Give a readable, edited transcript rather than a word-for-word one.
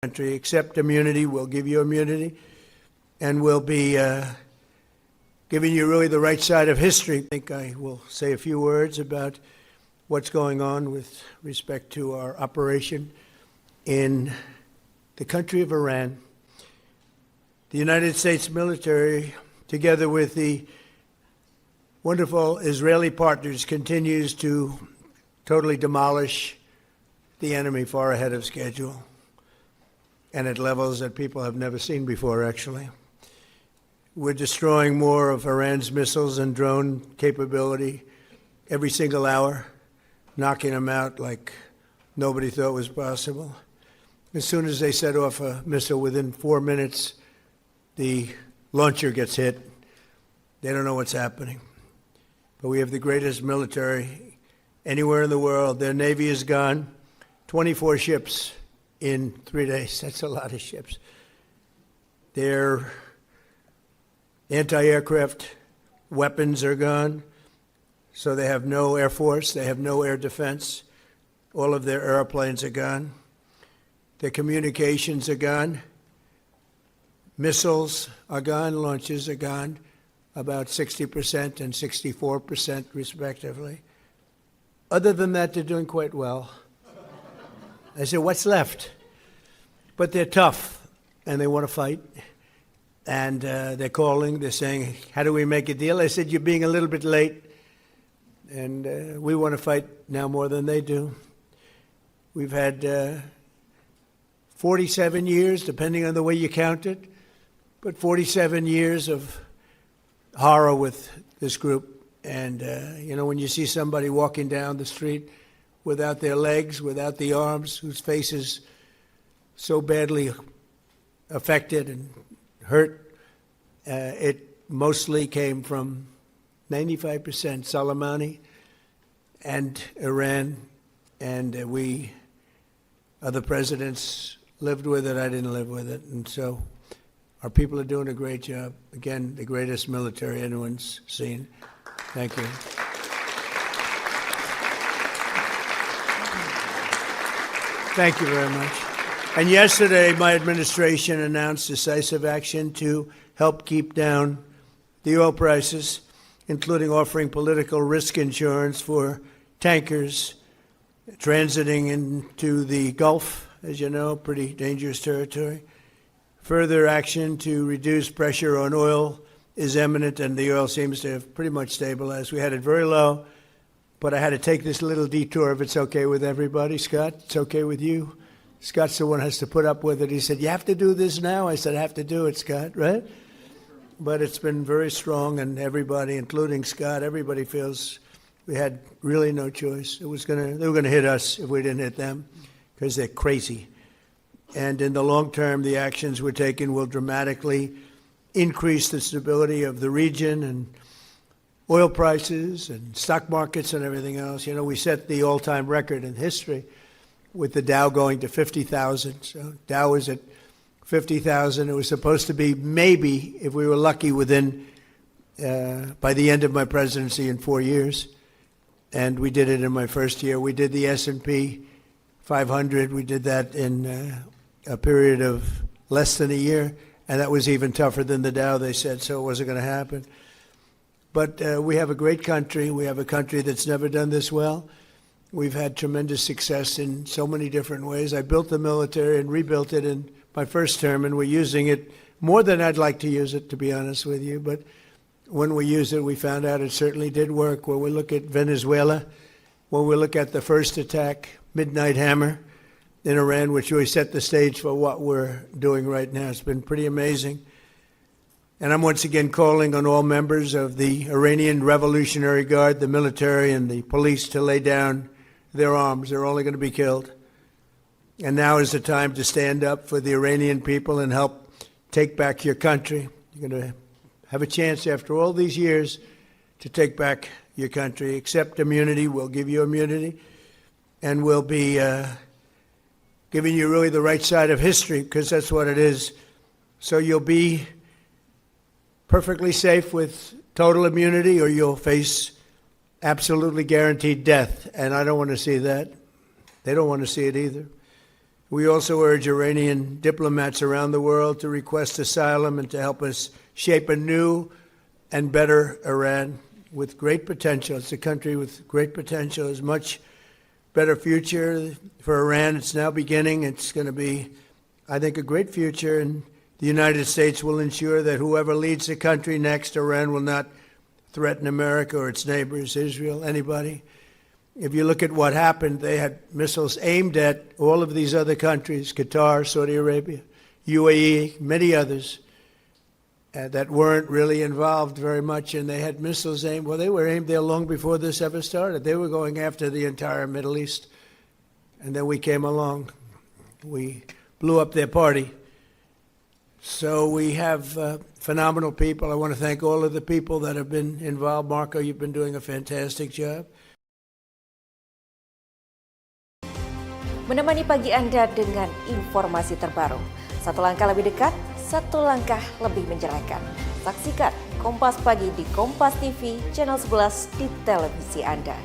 country. Accept immunity, we'll give you immunity, and we'll be giving you really the right side of history. I think I will say a few words about what's going on with respect to our operation in the country of Iran. The United States military, together with the wonderful Israeli partners, continues to totally demolish the enemy far ahead of schedule and at levels that people have never seen before, actually. We're destroying more of Iran's missiles and drone capability every single hour, knocking them out like nobody thought was possible. As soon as they set off a missile, within 4 minutes, the launcher gets hit. They don't know what's happening. But we have the greatest military anywhere in the world. Their Navy is gone. 24 ships in 3 days. That's a lot of ships. Their anti-aircraft weapons are gone. So they have no air force. They have no air defense. All of their airplanes are gone. Their communications are gone. Missiles are gone. Launches are gone. About 60% and 64% respectively. Other than that, they're doing quite well. I said, what's left? But they're tough, and they want to fight. And they're calling, they're saying, how do we make a deal? I said, you're being a little bit late, and we want to fight now more than they do. We've had 47 years, depending on the way you count it, but 47 years of horror with this group. And, when you see somebody walking down the street without their legs, without the arms, whose face is so badly affected and hurt, it mostly came from 95% Soleimani and Iran, and we, other presidents, lived with it. I didn't live with it. And so our people are doing a great job. Again, the greatest military anyone's seen. Thank you. Thank you very much. And yesterday, my administration announced decisive action to help keep down the oil prices, including offering political risk insurance for tankers transiting into the Gulf, as you know, pretty dangerous territory. Further action to reduce pressure on oil is imminent, and the oil seems to have pretty much stabilized. We had it very low, but I had to take this little detour, if it's okay with everybody. Scott, it's okay with you? Scott's the one who has to put up with it. He said, you have to do this now? I said, I have to do it, Scott, right? But it's been very strong, and everybody, including Scott, everybody feels we had really no choice. They were going to hit us if we didn't hit them, because they're crazy. And in the long term, the actions we're taking will dramatically increase the stability of the region and oil prices and stock markets and everything else. We set the all-time record in history with the Dow going to 50,000. So Dow was at 50,000. It was supposed to be maybe, if we were lucky, within by the end of my presidency in 4 years. And we did it in my first year. We did the S&P 500. We did that in a period of less than a year. And that was even tougher than the Dow, they said, so it wasn't going to happen. But we have a great country. We have a country that's never done this well. We've had tremendous success in so many different ways. I built the military and rebuilt it in my first term, and we're using it more than I'd like to use it, to be honest with you. But when we used it, we found out it certainly did work. When we look at Venezuela, when we look at the first attack, Midnight Hammer, in Iran, which really set the stage for what we're doing right now. It's been pretty amazing. And I'm once again calling on all members of the Iranian Revolutionary Guard, the military and the police, to lay down their arms. They're only going to be killed. And now is the time to stand up for the Iranian people and help take back your country. You're going to have a chance after all these years to take back your country. Accept immunity. We'll give you immunity. And we'll be giving you really the right side of history, because that's what it is. So you'll be perfectly safe with total immunity, or you'll face absolutely guaranteed death. And I don't want to see that. They don't want to see it either. We also urge Iranian diplomats around the world to request asylum and to help us shape a new and better Iran with great potential. It's a country with great potential, has much better future for Iran. It's now beginning. It's going to be, I think, a great future, and the United States will ensure that whoever leads the country next, Iran will not threaten America or its neighbors, Israel, anybody. If you look at what happened, they had missiles aimed at all of these other countries, Qatar, Saudi Arabia, UAE, many others, that weren't really involved very much, and they had missiles aimed. Well, they were aimed there long before this ever started. They were going after the entire Middle East, and then we came along. We blew up their party. So we have phenomenal people. I want to thank all of the people that have been involved. Marco, you've been doing a fantastic job. Menemani pagi Anda dengan informasi terbaru. Satu langkah lebih dekat, satu langkah lebih mencerahkan. Saksikan Kompas Pagi di Kompas TV, channel 11 di televisi Anda.